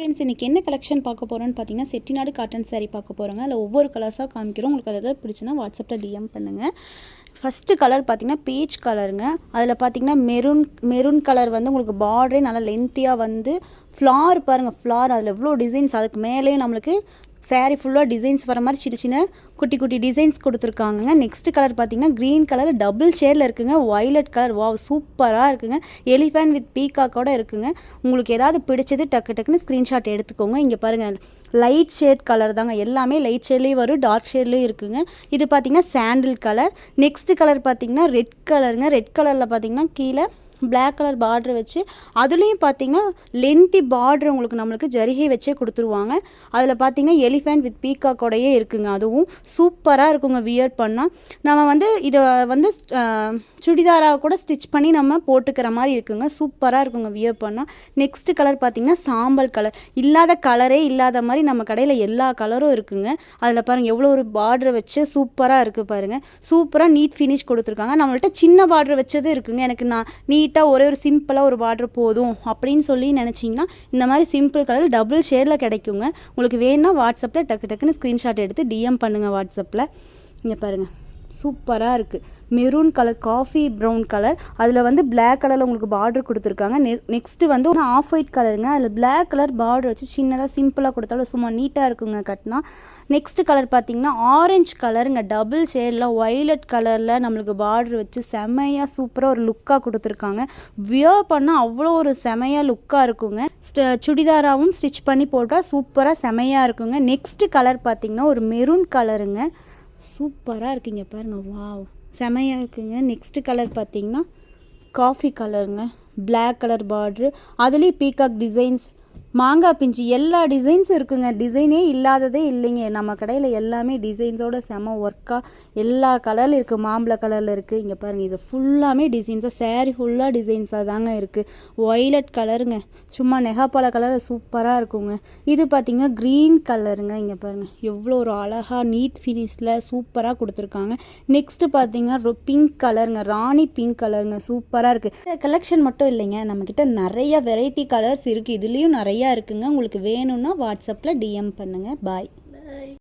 Friends இன்றைக்கி என்ன collection பார்க்க போகிறோன்னு பார்த்தீங்கன்னா செட்டிநாடு காட்டன் சாரீ பார்க்க போகிறோங்க. அதில் ஒவ்வொரு கலர்ஸாக காமிக்கிறோம். உங்களுக்கு எதாவது பிடிச்சுன்னா வாட்ஸ்அப்பில் டிஎம் பண்ணுங்கள். ஃபஸ்ட்டு கலர் பார்த்திங்கன்னா பீச் கலருங்க. அதில் பார்த்திங்கன்னா மெரூன் கலர் வந்து உங்களுக்கு பார்டரே நல்லா லென்த்தியாக வந்து ஃப்ளார் பாருங்கள், ஃப்ளார் அதில் எவ்வளோ டிசைன்ஸ், அதுக்கு மேலேயே நம்மளுக்கு சாரீ ஃபுல்லாக டிசைன்ஸ் வர மாதிரி சின்ன சின்ன குட்டி குட்டி டிசைன்ஸ் கொடுத்துருக்காங்க. நெக்ஸ்ட் கலர் பார்த்திங்கன்னா க்ரீன் கலர் டபுள் ஷேடில் இருக்குங்க. வயலட் கலர் வாவ் சூப்பராக இருக்குங்க. எலிஃபேண்ட் வித் பீகாக்கோட இருக்குங்க. உங்களுக்கு ஏதாவது பிடிச்சது டக்குன்னு ஸ்க்ரீன்ஷாட் எடுத்துக்கோங்க. இங்கே பாருங்கள் லைட் ஷேட் கலர் தாங்க, எல்லாமே லைட் ஷேட்லேயும் வரும், டார்க் ஷேட்லேயும் இருக்குங்க. இது பார்த்திங்கன்னா சாண்டில் கலர். நெக்ஸ்ட் கலர் பார்த்திங்கன்னா ரெட் கலருங்க. ரெட் கலரில் பார்த்திங்கன்னா கீழே பிளாக் கலர் பார்டர் வச்சு அதுலேயும் பார்த்திங்கன்னா லென்த்தி பார்டர் உங்களுக்கு நம்மளுக்கு ஜரிகை வச்சே கொடுத்துருவாங்க. அதில் பார்த்திங்கன்னா எலிஃபேண்ட் வித் பீகாக்கோடையே இருக்குங்க. அதுவும் சூப்பராக இருக்குங்க வியர் பண்ணால். நம்ம வந்து இதை வந்து சுடிதாராக கூட ஸ்டிச் பண்ணி நம்ம போட்டுக்கிற மாதிரி இருக்குங்க. சூப்பராக இருக்குங்க வியர் பண்ணால். நெக்ஸ்ட் கலர் பார்த்திங்கன்னா சாம்பல் கலர். இல்லாத கலரே இல்லாத மாதிரி நம்ம கடையில் எல்லா கலரும் இருக்குங்க. அதில் பாருங்கள் எவ்வளோ ஒரு பார்டர் வச்சு சூப்பராக இருக்குது பாருங்கள். சூப்பராக நீட் ஃபினிஷ் கொடுத்துருக்காங்க. நம்மள்ட்ட சின்ன பார்டர் வச்சது இருக்குங்க. எனக்கு நான் நீட்டாக ஒரே ஒரு சிம்பிளாக ஒரு பார்டர் போதும் அப்படின்னு சொல்லி நினச்சிங்கன்னா இந்த மாதிரி சிம்பிள் கலர் டபுள் ஷேடில் கிடைக்குங்க. உங்களுக்கு வேணும்னா வாட்ஸ்அப்பில் டக்குன்னு ஸ்க்ரீன்ஷாட் எடுத்து டிஎம் பண்ணுங்கள் வாட்ஸ்அப்பில். இங்கே பாருங்கள் சூப்பராக இருக்குது. Maroon colour, coffee brown colour, அதில் வந்து பிளாக் கலரில் உங்களுக்கு பார்டர் கொடுத்துருக்காங்க. நெக்ஸ்ட்டு வந்து ஒரு ஆஃப் ஒயிட் கலருங்க. அதில் பிளாக் கலர் பார்டர் வச்சு சின்னதாக சிம்பிளாக கொடுத்தாலும் சும்மா நீட்டாக இருக்குங்க கட்டினா. நெக்ஸ்ட் கலர் பார்த்திங்கன்னா ஆரஞ்சு கலருங்க. டபுள் ஷேடில் வயலட் கலரில் நம்மளுக்கு பார்டர் வச்சு செமையாக சூப்பராக ஒரு லுக்காக கொடுத்துருக்காங்க. வியர் பண்ணால் அவ்வளோ ஒரு செமையாக லுக்காக இருக்குங்க. சுடிதாராகவும் ஸ்டிச் பண்ணி போட்டால் சூப்பராக செமையாக இருக்குங்க. நெக்ஸ்ட்டு கலர் பார்த்திங்கன்னா ஒரு மெரூன் கலருங்க. சூப்பராக இருக்குங்க பாருங்கள், வாவ் செமையாக இருக்குங்க. நெக்ஸ்ட்டு கலர் பார்த்திங்கன்னா காஃபி கலருங்க. பிளாக் கலர் பார்ட்ரு, அதுலேயும் பீகாக் டிசைன்ஸ், மாங்காய் பிஞ்சு, எல்லா டிசைன்ஸும் இருக்குங்க. டிசைனே இல்லாததே இல்லைங்க நம்ம கடையில். எல்லாமே டிசைன்ஸோட செம ஒர்க்காக எல்லா கலரில் இருக்குது. மாம்பழ கலரில் இருக்குது. இங்கே பாருங்கள் இது ஃபுல்லாமே டிசைன்ஸாக, சாரீ ஃபுல்லாக டிசைன்ஸாக தாங்க இருக்குது. ஒய்லட் கலருங்க, சும்மா நெகாப்பால கலரில் சூப்பராக இருக்குங்க. இது பார்த்திங்கன்னா க்ரீன் கலருங்க. இங்கே பாருங்கள் எவ்வளோ ஒரு அழகாக நீட் ஃபினிஷில் சூப்பராக கொடுத்துருக்காங்க. நெக்ஸ்ட்டு பார்த்திங்கன்னா பிங்க் கலருங்க, ராணி பிங்க் கலருங்க. சூப்பராக இருக்குது. இந்த கலெக்ஷன் மட்டும் இல்லைங்க, நம்மக்கிட்ட நிறைய வெரைட்டி கலர்ஸ் இருக்குது. இதுலேயும் நிறையா இருக்குங்க. உங்களுக்கு வேணும்னா வாட்ஸ்அப்பில் டிஎம் பண்ணுங்கள். பாய்.